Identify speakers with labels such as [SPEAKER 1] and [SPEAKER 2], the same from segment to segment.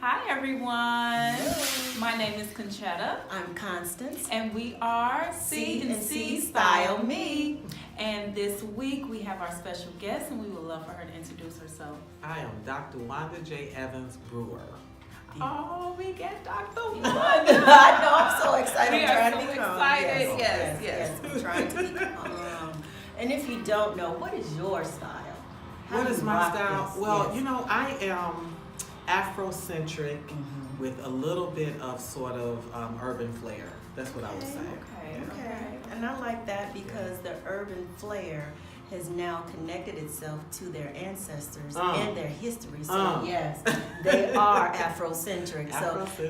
[SPEAKER 1] Hi everyone. My name is Conchetta.
[SPEAKER 2] I'm Constance.
[SPEAKER 1] And we are
[SPEAKER 2] C&C Style Me.
[SPEAKER 1] And this week we have our special guest and we would love for her to introduce herself.
[SPEAKER 3] I am Dr. Wanda J. Evans-Brewer.
[SPEAKER 1] Oh, we get Dr. Wanda.
[SPEAKER 2] I know, I'm so excited.
[SPEAKER 1] We
[SPEAKER 2] I'm
[SPEAKER 1] are
[SPEAKER 2] trying
[SPEAKER 1] so
[SPEAKER 2] to be calm.
[SPEAKER 1] excited. Yes.
[SPEAKER 2] I'm trying to be calm. And if you don't know, what is your style? How
[SPEAKER 3] What
[SPEAKER 2] do
[SPEAKER 3] is
[SPEAKER 2] you
[SPEAKER 3] my
[SPEAKER 2] rock
[SPEAKER 3] style?
[SPEAKER 2] this?
[SPEAKER 3] Well,
[SPEAKER 2] Yes.
[SPEAKER 3] you know, I am Afrocentric with a little bit of sort of urban flair. That's what I would say.
[SPEAKER 2] Okay. And I like that because the urban flair has now connected itself to their ancestors and their history. So yes, they are Afrocentric.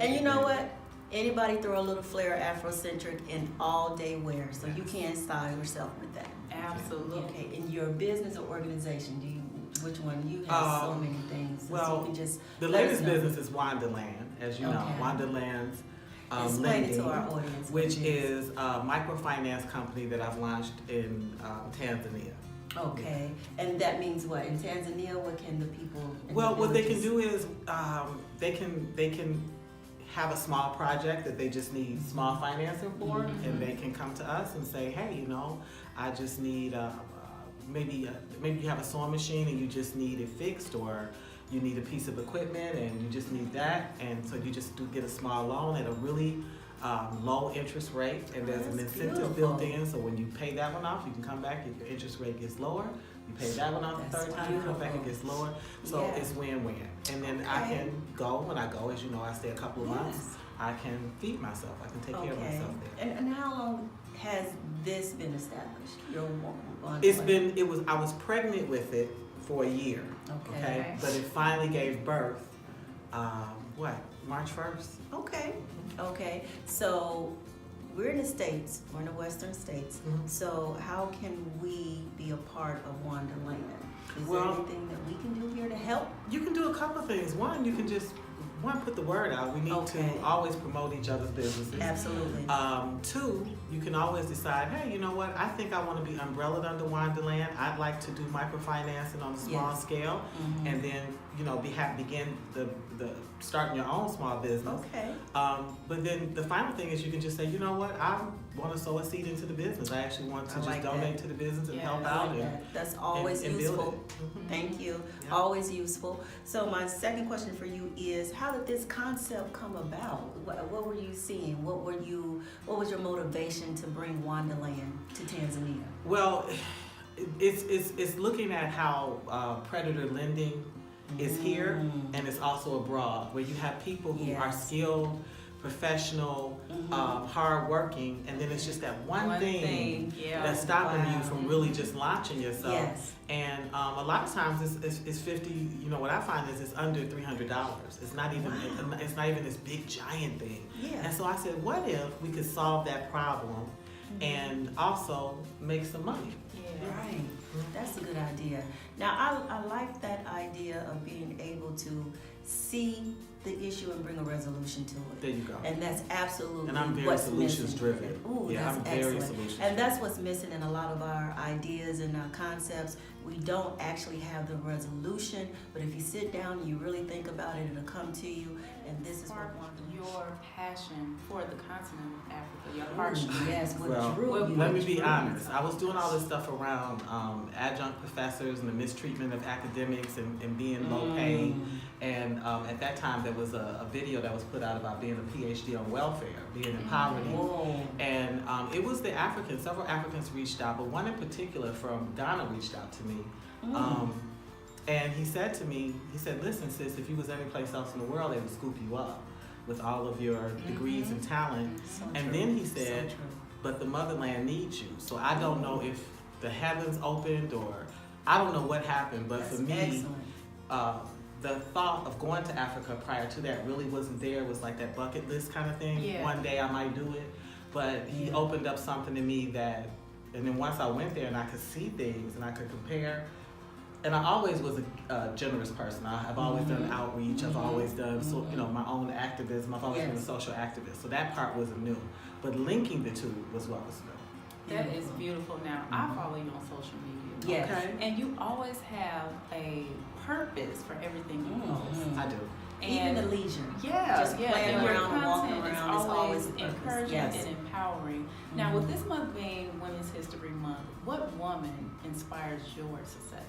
[SPEAKER 2] And you know what? Anybody throw a little flair Afrocentric in all day wear. So you can style yourself with that.
[SPEAKER 1] Absolutely.
[SPEAKER 2] Okay. In your business or organization, which one? You have so many things. So
[SPEAKER 3] Well,
[SPEAKER 2] you can just
[SPEAKER 3] the
[SPEAKER 2] let us
[SPEAKER 3] latest
[SPEAKER 2] know.
[SPEAKER 3] business is Wanda Land, as you know.
[SPEAKER 2] Okay.
[SPEAKER 3] Wanda Land's
[SPEAKER 2] Explain
[SPEAKER 3] Lending,
[SPEAKER 2] it to our audience.
[SPEAKER 3] which is a microfinance company that I've launched in Tanzania.
[SPEAKER 2] Okay, and that means what? In Tanzania, what can the people? In
[SPEAKER 3] Well,
[SPEAKER 2] the
[SPEAKER 3] what they can
[SPEAKER 2] villages-
[SPEAKER 3] do is they can have a small project that they just need small financing for, and they can come to us and say, hey, you know, I just need maybe you have a sewing machine and you just need it fixed, or you need a piece of equipment and you just need that, and so you just do get a small loan at a really low interest rate, and there's an
[SPEAKER 2] That's
[SPEAKER 3] incentive
[SPEAKER 2] beautiful.
[SPEAKER 3] built in, so when you pay that one off, you can come back if your interest rate gets lower. You pay that one off the
[SPEAKER 2] That's
[SPEAKER 3] third time, you come back, it
[SPEAKER 2] beautiful.
[SPEAKER 3] gets lower. So
[SPEAKER 2] Yeah.
[SPEAKER 3] it's win-win. And then I
[SPEAKER 2] Okay.
[SPEAKER 3] can go, when I go, as you know, I stay a couple of months,
[SPEAKER 2] Yes.
[SPEAKER 3] I can feed myself, I can take care of
[SPEAKER 2] Okay,
[SPEAKER 3] myself there.
[SPEAKER 2] and how long has this been established? Your one.
[SPEAKER 3] I was pregnant with it for a year,
[SPEAKER 2] Okay.
[SPEAKER 3] but it finally gave birth, March 1st?
[SPEAKER 2] Okay. So we're in the States. We're in the Western States.
[SPEAKER 3] Mhm.
[SPEAKER 2] So how can we be a part of Wonderland? Is
[SPEAKER 3] Well-
[SPEAKER 2] there anything that we can do here to help?
[SPEAKER 3] You can do a couple of things. One, you can just put the word out. We need
[SPEAKER 2] Okay.
[SPEAKER 3] to always promote each other's businesses.
[SPEAKER 2] Absolutely.
[SPEAKER 3] Two, you can always decide, hey, you know what? I think I want to be umbrellaed under Wonderland. I'd like to do microfinancing on a small
[SPEAKER 2] Yes.
[SPEAKER 3] scale, and then begin the starting your own small business.
[SPEAKER 2] Okay.
[SPEAKER 3] But then the final thing is you can just say, you know what? I want to sow a seed into the business. I actually want to
[SPEAKER 2] I
[SPEAKER 3] just
[SPEAKER 2] like
[SPEAKER 3] donate
[SPEAKER 2] that.
[SPEAKER 3] to the business and
[SPEAKER 1] Yeah,
[SPEAKER 3] help
[SPEAKER 2] I
[SPEAKER 3] out
[SPEAKER 2] like that. That's always
[SPEAKER 3] and build
[SPEAKER 2] useful.
[SPEAKER 3] it. Mhm.
[SPEAKER 2] Thank you.
[SPEAKER 3] Yeah.
[SPEAKER 2] Always useful. So my second question for you is, how did this concept come about? What were you seeing? What was your motivation to bring Wonderland to Tanzania?
[SPEAKER 3] Well, it's looking at how predator lending is here and it's also abroad, where you have people who are
[SPEAKER 2] Yes.
[SPEAKER 3] skilled, professional, hardworking, and then it's just that one thing
[SPEAKER 1] Yeah.
[SPEAKER 3] that's stopping
[SPEAKER 2] Wow.
[SPEAKER 3] you from really just launching yourself.
[SPEAKER 2] Yes.
[SPEAKER 3] And a lot of times it's 50. You know what I find is it's under $300. It's not even this big giant thing.
[SPEAKER 2] Yeah.
[SPEAKER 3] And so I said, what if we could solve that problem and also make some money?
[SPEAKER 2] Right. That's a good idea. Now, I like that idea of being able to see the issue and bring a resolution to it.
[SPEAKER 3] There you go.
[SPEAKER 2] And that's absolutely
[SPEAKER 3] And I'm very
[SPEAKER 2] what's
[SPEAKER 3] solutions
[SPEAKER 2] missing.
[SPEAKER 3] driven.
[SPEAKER 2] Ooh,
[SPEAKER 3] Yeah,
[SPEAKER 2] that's
[SPEAKER 3] I'm very
[SPEAKER 2] excellent.
[SPEAKER 3] solutions
[SPEAKER 2] And that's what's missing in a lot of our ideas and our concepts. We don't actually have the resolution, but if you sit down and you really think about it, it'll come to you. And this is what
[SPEAKER 1] Spark
[SPEAKER 2] Wanda.
[SPEAKER 1] your passion for the continent of Africa, your
[SPEAKER 2] Ooh,
[SPEAKER 1] heartstrings.
[SPEAKER 2] yes, what
[SPEAKER 3] Well,
[SPEAKER 2] drew you.
[SPEAKER 3] let me
[SPEAKER 2] what
[SPEAKER 3] be
[SPEAKER 2] drew you.
[SPEAKER 3] honest. I was doing all this stuff around adjunct professors and the mistreatment of academics and being low paid. And at that time, there was a video that was put out about being a PhD on welfare, being in poverty.
[SPEAKER 2] Whoa.
[SPEAKER 3] And it was the Africans, several Africans reached out, but one in particular from Ghana reached out to me. And he said to me, listen, sis, if you was any place else in the world, they would scoop you up with all of your degrees and talent.
[SPEAKER 2] So
[SPEAKER 3] And
[SPEAKER 2] true.
[SPEAKER 3] then he
[SPEAKER 2] So
[SPEAKER 3] said,
[SPEAKER 2] true.
[SPEAKER 3] but the motherland needs you. So I don't know if the heavens opened or I don't know what happened, but
[SPEAKER 2] That's
[SPEAKER 3] for me,
[SPEAKER 2] excellent.
[SPEAKER 3] the thought of going to Africa prior to that really wasn't there. It was like that bucket list kind of thing.
[SPEAKER 1] Yeah.
[SPEAKER 3] One day I might do it. But he
[SPEAKER 2] Yeah.
[SPEAKER 3] opened up something to me that, and then once I went there and I could see things and I could compare, and I always was a generous person. I've always done outreach. I've always done my own activism. I've always been a
[SPEAKER 2] Yes.
[SPEAKER 3] social activist. So that part wasn't new. But linking the two was what was new.
[SPEAKER 1] That is beautiful. Now, I follow you on social media.
[SPEAKER 2] Yes.
[SPEAKER 3] Okay.
[SPEAKER 1] And you always have a purpose for everything you post.
[SPEAKER 3] I do.
[SPEAKER 2] Even the leisure.
[SPEAKER 1] Yeah,
[SPEAKER 2] Just playing
[SPEAKER 1] and your
[SPEAKER 2] around and walking
[SPEAKER 1] content is
[SPEAKER 2] around is always
[SPEAKER 1] encouraging
[SPEAKER 2] yes.
[SPEAKER 1] and empowering. Now, with this month being Women's History Month, what woman inspires your success?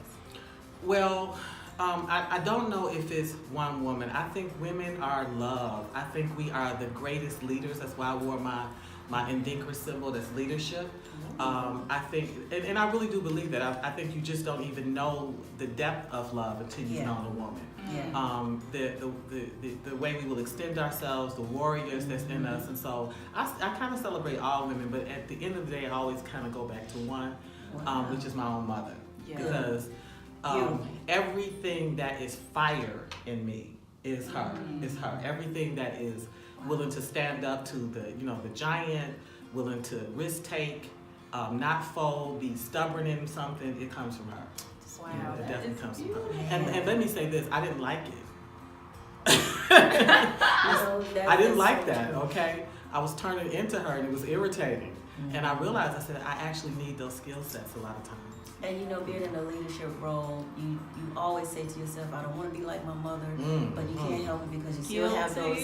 [SPEAKER 3] Well, I don't know if it's one woman. I think women are love. I think we are the greatest leaders. That's why I wore my Endinkra symbol, that's leadership. I think, and I really do believe that. I think you just don't even know the depth of love until you've known a woman.
[SPEAKER 2] Yeah.
[SPEAKER 3] The way we will extend ourselves, the warriors that's in us. And so I kind of celebrate all women, but at the end of the day, I always kind of go back to one, which is my own mother.
[SPEAKER 1] Yeah.
[SPEAKER 3] Because everything that is fire in me is her. Is her. Everything that is willing to stand up to the giant, willing to risk take, not fold, be stubborn in something, it comes from her.
[SPEAKER 1] Wow,
[SPEAKER 3] It definitely comes from her.
[SPEAKER 2] Yeah.
[SPEAKER 3] And let me say this, I didn't like it.
[SPEAKER 2] I
[SPEAKER 3] I didn't like that, okay? I was turning into her and it was irritating. And I realized, I said, I actually need those skill sets a lot of times.
[SPEAKER 2] And being in a leadership role, you always say to yourself, I don't want to be like my mother, but you can't help it because you still have those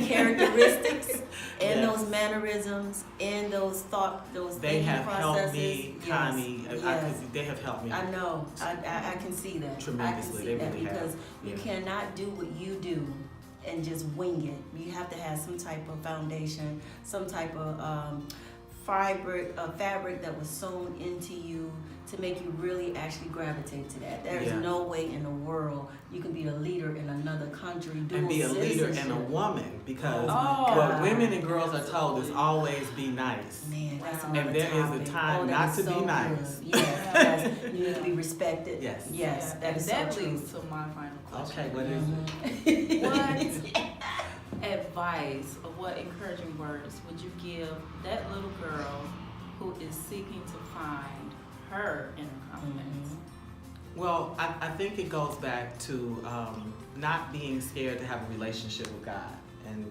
[SPEAKER 2] characteristics and those mannerisms and those those
[SPEAKER 3] they
[SPEAKER 2] thinking
[SPEAKER 3] have
[SPEAKER 2] processes.
[SPEAKER 3] helped me, Connie.
[SPEAKER 2] Yes.
[SPEAKER 3] They have helped me.
[SPEAKER 2] I know. I can see that.
[SPEAKER 3] Tremendously.
[SPEAKER 2] I can see
[SPEAKER 3] They
[SPEAKER 2] that
[SPEAKER 3] really
[SPEAKER 2] because
[SPEAKER 3] have.
[SPEAKER 2] you cannot do what you do and just wing it. You have to have some type of foundation, some type of fabric that was sewn into you to make you really actually gravitate to that. There is no way in the world you can be a leader in another country,
[SPEAKER 3] and be a leader and a woman, because what women and girls are told is always be nice.
[SPEAKER 2] Man, that's
[SPEAKER 3] And
[SPEAKER 2] another
[SPEAKER 3] there is
[SPEAKER 2] topic.
[SPEAKER 3] a time not to be nice.
[SPEAKER 2] Good. Yes, you need to be respected.
[SPEAKER 3] Yes.
[SPEAKER 2] Yes, that is
[SPEAKER 1] that
[SPEAKER 2] so true.
[SPEAKER 1] leads to my final question.
[SPEAKER 3] Okay, what is it?
[SPEAKER 1] What advice or what encouraging words would you give that little girl who is seeking to find her inner confidence?
[SPEAKER 3] Well, I think it goes back to not being scared to have a relationship with God. And,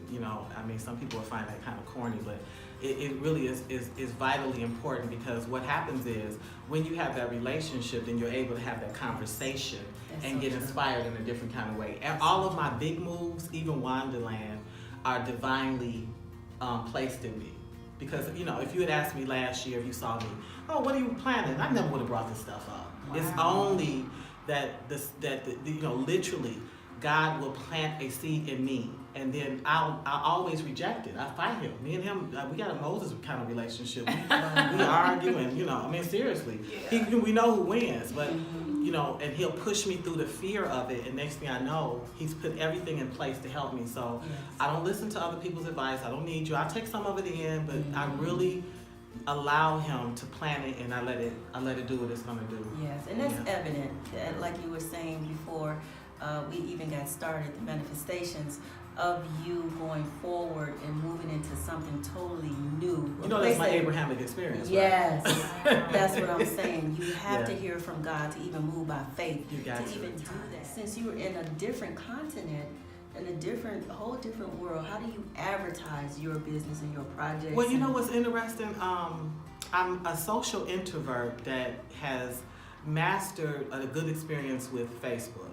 [SPEAKER 3] some people will find that kind of corny, but it really is vitally important, because what happens is when you have that relationship, then you're able to have that conversation and get inspired in a different kind of way. And all of my big moves, even Wandaland, are divinely placed in me. Because, if you had asked me last year, if you saw me, oh, what are you planning? I never would have brought this stuff up.
[SPEAKER 1] Wow.
[SPEAKER 3] It's only that literally, God will plant a seed in me, and then I'll always reject it. I fight him. Me and him, we got a Moses kind of relationship. We argue, and seriously, we know who wins, but and he'll push me through the fear of it, and next thing I know, he's put everything in place to help me. So I don't listen to other people's advice. I don't need you. I take some of it in, but I really allow him to plant it, and I let it do what it's gonna do.
[SPEAKER 2] Yes, and that's evident. Like you were saying before, we even got started, the manifestations of you going forward and moving into something totally new.
[SPEAKER 3] That's my Abrahamic experience. Right?
[SPEAKER 2] Yes, that's what I'm saying. You have to hear from God to even move by faith.
[SPEAKER 3] You got
[SPEAKER 2] to even do that. Since you were in a different continent, in a whole different world, how do you advertise your business and your projects?
[SPEAKER 3] Well, what's interesting? I'm a social introvert that has mastered a good experience with Facebook.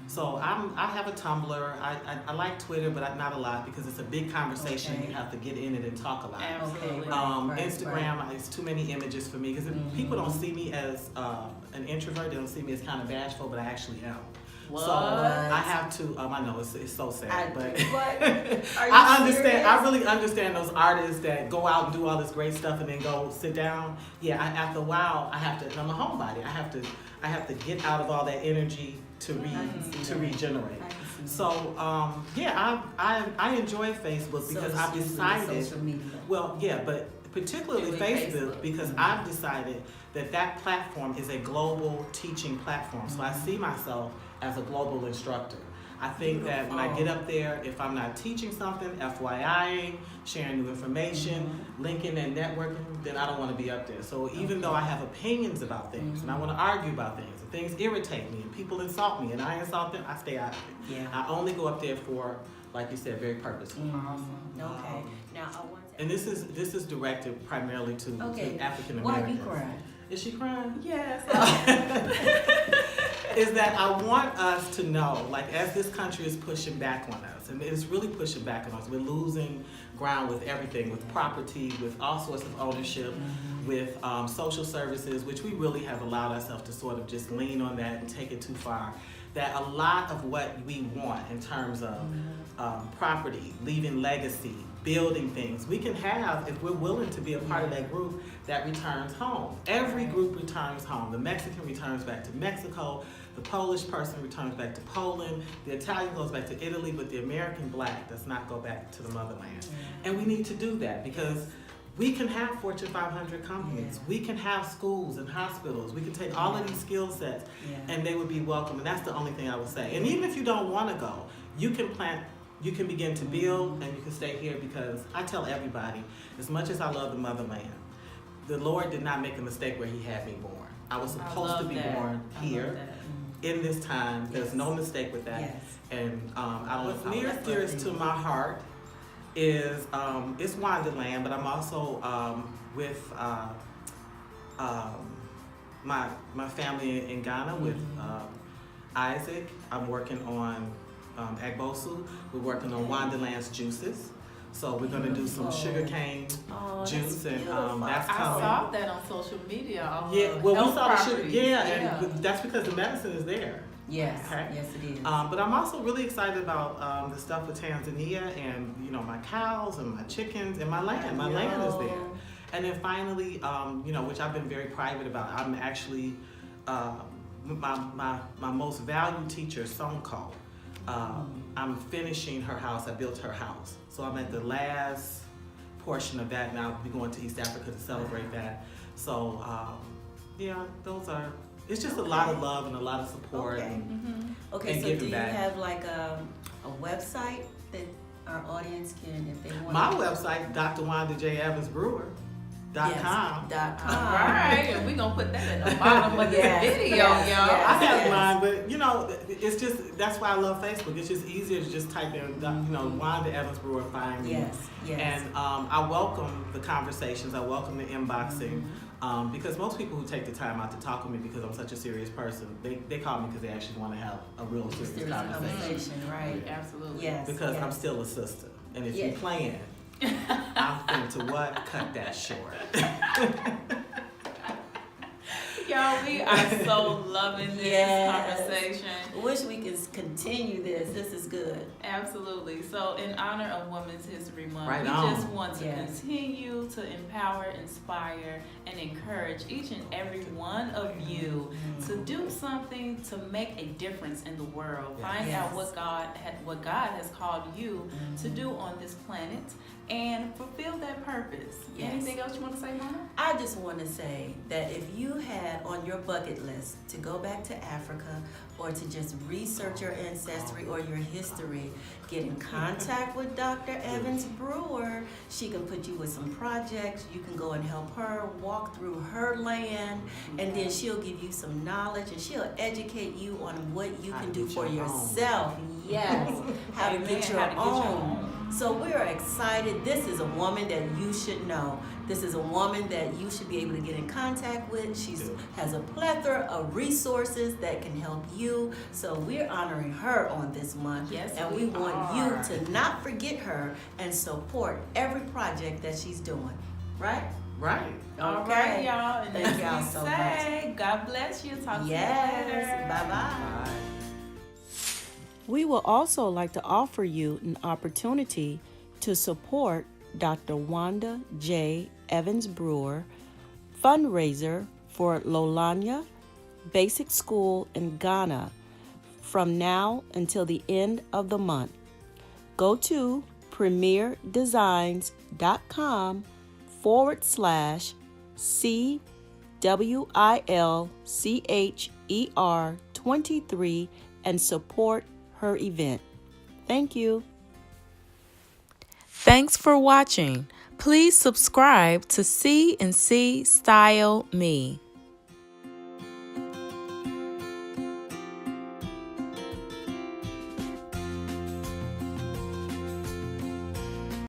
[SPEAKER 3] So I have a Tumblr. I like Twitter, but not a lot, because it's a big conversation. You have to get in it and talk a lot.
[SPEAKER 1] Absolutely.
[SPEAKER 3] Instagram, it's too many images for me, because people don't see me as an introvert. They don't see me as kind of bashful, but I actually am.
[SPEAKER 1] What?
[SPEAKER 3] So I have to. I know it's so sad, but
[SPEAKER 2] Are you
[SPEAKER 3] I understand.
[SPEAKER 2] serious?
[SPEAKER 3] I really understand those artists that go out and do all this great stuff and then go sit down. Yeah, after a while, I have to. And I'm a homebody. I have to get out of all that energy to regenerate. So I enjoy Facebook because I've decided.
[SPEAKER 2] Social media.
[SPEAKER 3] Well, yeah, but particularly Facebook, because I've decided that platform is a global teaching platform. So I see myself as a global instructor. I think that when I get up there, if I'm not teaching something, FYI, sharing new information, linking and networking, then I don't want to be up there. So even though I have opinions about things and I want to argue about things, and things irritate me and people insult me and I insult them, I stay out of it.
[SPEAKER 2] Yeah.
[SPEAKER 3] I only go up there for, like you said, very purposeful.
[SPEAKER 2] Awesome. Okay. Now I want to.
[SPEAKER 3] And this is directed primarily to African Americans.
[SPEAKER 2] Why are you crying?
[SPEAKER 3] Is she crying?
[SPEAKER 1] Yes.
[SPEAKER 3] is that I want us to know, like, as this country is pushing back on us, and it's really pushing back on us, we're losing ground with everything, with property, with all sorts of ownership, with social services, which we really have allowed ourselves to sort of just lean on that and take it too far. That a lot of what we want in terms of property, leaving legacy, building things, we can have if we're willing to be a part of that group that returns home. Every group returns home. The Mexican returns back to Mexico, the Polish person returns back to Poland, the Italian goes back to Italy, but the American Black does not go back to the motherland. And we need to do that because we can have Fortune 500 companies. We can have schools and hospitals. We can take all of these skill sets and they would be welcome. And that's the only thing I would say. And even if you don't want to go, you can begin to build and you can stay here, because I tell everybody, as much as I love the motherland, the Lord did not make a mistake where he had me born. I was supposed to be born here in this time. There's no mistake with that. And I don't know. What's near and dearest to my heart is it's Wanda Land, but I'm also with my family in Ghana with Isaac. I'm working on Agbosu. We're working on Wanda Land's juices. So we're gonna do some sugarcane juice, and that's coming.
[SPEAKER 1] I saw that on social media.
[SPEAKER 3] Yeah, well, we saw the sugar.
[SPEAKER 1] Yeah,
[SPEAKER 3] and that's because the medicine is there.
[SPEAKER 2] Yes,
[SPEAKER 3] okay?
[SPEAKER 2] Yes it is.
[SPEAKER 3] But I'm also really excited about the stuff with Tanzania, and my cows and my chickens and my land. My land is there. And then finally, which I've been very private about. I'm actually my most valued teacher, Sonko. I'm finishing her house. I built her house, so I'm at the last portion of that now. We're going to East Africa to celebrate that. So those are. It's just a lot of love and a lot of support.
[SPEAKER 2] Okay, so do you have like a website that our audience can, if they want?
[SPEAKER 3] My website, Dr. Wanda J. Evans-Brewer. .com.
[SPEAKER 1] All right, and we're gonna put that at the bottom of the video, y'all.
[SPEAKER 3] I have mine, but it's just, that's why I love Facebook. It's just easier to just type in, Wanda Evans-Brewer, find me.
[SPEAKER 2] Yes.
[SPEAKER 3] And I welcome the conversations. I welcome the inboxing. Because most people who take the time out to talk with me because I'm such a serious person, they call me because they actually want to have a real serious conversation.
[SPEAKER 2] Right?
[SPEAKER 1] Absolutely.
[SPEAKER 2] Yes.
[SPEAKER 3] Because I'm still a sister, and if you're playing, I'm finna cut that short.
[SPEAKER 1] Y'all, we are so loving this conversation.
[SPEAKER 2] Wish we could continue this. This is good.
[SPEAKER 1] Absolutely. So in honor of Women's History Month, we just want to continue to empower, inspire, and encourage each and every one of you to do something to make a difference in the world. Find out what God has called you to do on this planet, and fulfill that purpose. Anything else you want to say, Mama?
[SPEAKER 2] I just want to say that if you had on your bucket list to go back to Africa or to just research your ancestry or your history, get in contact with Dr. Evans-Brewer. She can put you with some projects. You can go and help her walk through her land, and then she'll give you some knowledge, and she'll educate you on what you can do for yourself. Yes, how to get your own. So we're excited. This is a woman that you should know. This is a woman that you should be able to get in contact with. She has a plethora of resources that can help you. So we're honoring her on this month. And we want you to not forget her and support every project that she's doing. Right?
[SPEAKER 3] Right.
[SPEAKER 1] All right, y'all. And
[SPEAKER 2] thank y'all so much.
[SPEAKER 1] God bless you. Talk to you later.
[SPEAKER 2] Bye-bye.
[SPEAKER 3] Bye.
[SPEAKER 4] We will also like to offer you an opportunity to support Dr. Wanda J. Evans-Brewer fundraiser for Lolanya Basic School in Ghana from now until the end of the month. Go to premierdesigns.com/CWILCHER23 and support her event. Thank you.
[SPEAKER 1] Thanks for watching. Please subscribe to C&C Style Me.